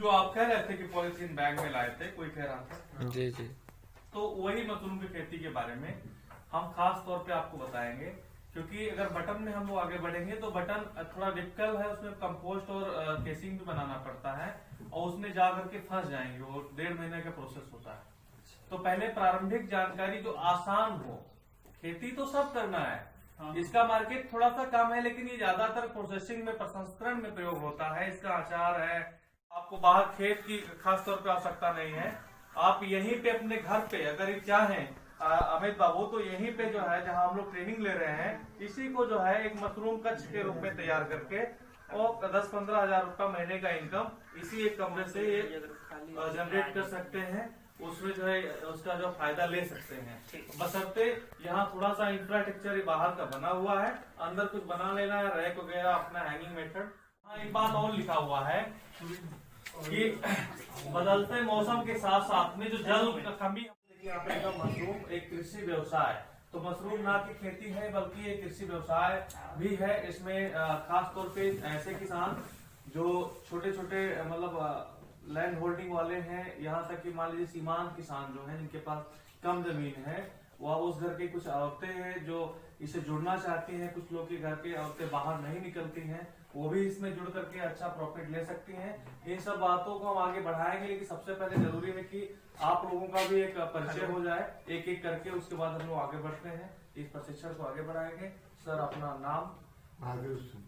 जो आप कह रहे थे कि पॉलिथीन बैग में लाए थे, कोई कह रहा था। जी जी। तो वही मशरूम की खेती के बारे में हम खास तौर पे आपको बताएंगे, क्योंकि अगर बटन में हम लोग आगे बढ़ेंगे तो बटन थोड़ा डिफिकल्ट है, उसमें कंपोस्ट और केसिंग भी बनाना पड़ता है और उसमें जा करके फंस जाएंगे, वो 1.5 महीने का प्रोसेस होता है। तो पहले प्रारंभिक जानकारी जो आसान हो, खेती तो सब करना है, इसका मार्केट थोड़ा सा कम है, लेकिन ये ज्यादातर प्रोसेसिंग में, प्रसंस्करण में प्रयोग होता है। इसका अचार है, आपको बाहर खेत की खास तौर पे आवश्यकता नहीं है। आप यहीं पे अपने घर पे अगर ये चाहें अमित बाबू, तो यहीं पे जो है जहां हम लोग ट्रेनिंग ले रहे हैं, इसी को जो है एक मशरूम कच्छ के रूप में तैयार करके और 10-15 हजार रुपया महीने का इनकम इसी एक कमरे से ये जनरेट कर सकते हैं। उसमें जो है उसका जो फायदा ले सकते हैं, बशर्ते यहाँ थोड़ा सा इंफ्रास्ट्रक्चर बाहर का बना हुआ है, अंदर कुछ बना लेना है, रैक वगैरह, अपना हैंगिंग मेथड। हाँ, एक बात और लिखा हुआ है कि बदलते मौसम के साथ साथ में जो जल का कमी, यहाँ पे मशरूम एक कृषि व्यवसाय, तो मशरूम ना की खेती है बल्कि एक कृषि व्यवसाय भी है। इसमें खास तौर पे ऐसे किसान जो छोटे छोटे मतलब लैंड होल्डिंग वाले हैं, यहाँ तक कि मान लीजिए सीमांत किसान जो हैं जिनके पास कम जमीन है, वह उस घर की कुछ औरतें हैं जो इसे जुड़ना चाहती हैं, कुछ लोग के घर की औरतें बाहर नहीं निकलती हैं, वो भी इसमें जुड़ करके अच्छा प्रॉफिट ले सकती हैं। इन सब बातों को हम आगे बढ़ाएंगे, लेकिन सबसे पहले जरूरी है कि आप लोगों का भी एक परिचय हो जाए एक एक करके, उसके बाद हम लोग आगे बढ़ते हैं, इस प्रशिक्षण को आगे बढ़ाएंगे। सर, अपना नाम? महादेव सिंह।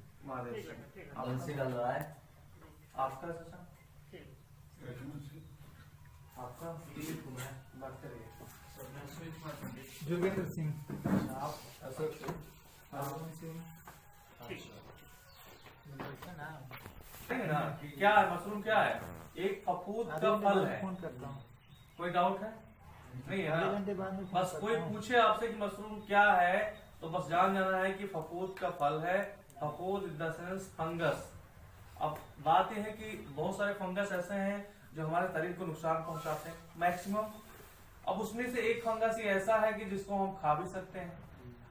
आपका सर? आपका? जोगेंद्र सिंह। आप? अशोक सिंह। ना कि क्या है मशरूम, क्या है? एक फफूद का फल है। कोई डाउट है? नहीं है ना? बस कोई पूछे आपसे कि मशरूम क्या है तो बस जान जाना है कि फफूद का फल है। फफूद इन द सेंस फंगस। अब बात यह है कि बहुत सारे फंगस ऐसे हैं जो हमारे शरीर को नुकसान पहुंचाते हैं मैक्सिमम। अब उसमें से एक फंगस ही ऐसा है कि जिसको हम खा भी सकते हैं।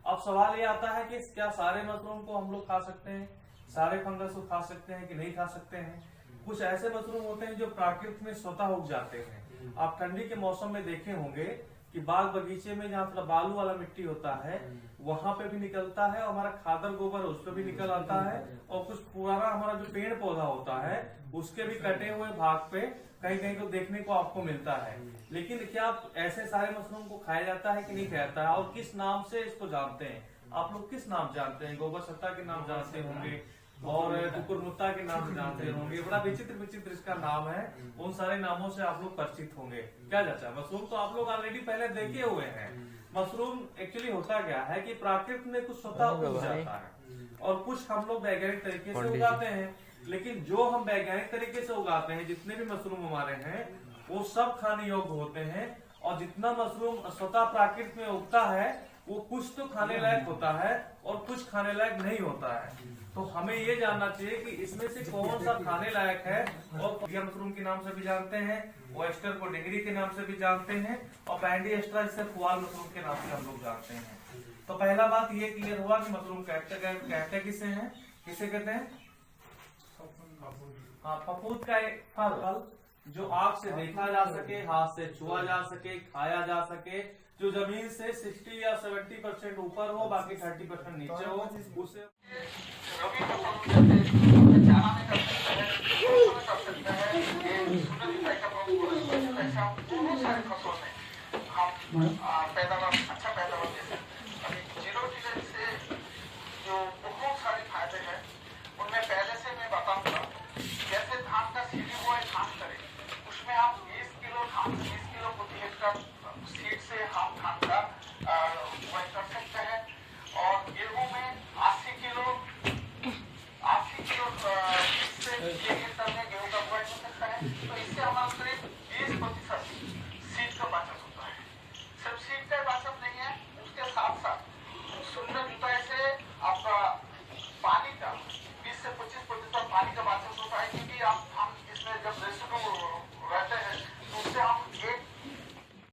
अब सवाल ये आता है कि क्या सारे मशरूम को हम लोग खा सकते हैं, सारे फंगस को खा सकते हैं कि नहीं खा सकते हैं? कुछ ऐसे मशरूम होते हैं जो प्राकृतिक में स्वतः उग जाते हैं। आप ठंडी के मौसम में देखे होंगे कि बाग बगीचे में जहाँ थोड़ा बालू वाला मिट्टी होता है वहां पे भी निकलता है, और हमारा खादर गोबर उस पर भी निकल आता है, और कुछ पुराना हमारा जो पेड़ पौधा होता है उसके भी कटे हुए भाग पे कहीं कहीं तो देखने को आपको मिलता है। लेकिन क्या ऐसे सारे मशरूम को खाया जाता है कि नहीं खाया जाता है, और किस नाम से इसको जानते हैं? आप लोग किस नाम जानते हैं? गोबर सत्ता के नाम जानते होंगे और कुकुरमुत्ता के नाम से जानते होंगे, बड़ा विचित्र विचित्र इसका नाम है, उन सारे नामों से आप लोग परिचित होंगे। क्या चाचा, मशरूम तो आप लोग ऑलरेडी पहले देखे हुए हैं। मशरूम एक्चुअली होता क्या है कि प्राकृतिक में कुछ स्वतः उग जाता है और कुछ हम लोग वैज्ञानिक तरीके से उगाते हैं। लेकिन जो हम वैज्ञानिक तरीके से उगाते हैं, जितने भी मशरूम हमारे हैं वो सब खाने योग्य होते हैं, और जितना मशरूम स्वतः प्राकृतिक में उगता है वो कुछ तो खाने लायक होता है और कुछ खाने लायक नहीं होता है। तो हमें ये जानना चाहिए कि इसमें से कौन सा खाने लायक है, और मशरूम के नाम से भी जानते हैं, ओएस्टर को डिंगरी के नाम से भी जानते हैं, और पैंडी एस्ट्रा जिसे पुआल मशरूम के नाम से हम लोग जानते हैं। तो पहला बात ये क्लियर हुआ कि मशरूम कहते किसे हैं, किसे कहते हैं? हाँ, फफूद का एक फल जो आँख से देखा जा सके, हाथ से छुआ जा सके, खाया जा सके, जो जमीन से 60 या 70% ऊपर हो, बाकी 30% नीचे हो, उसे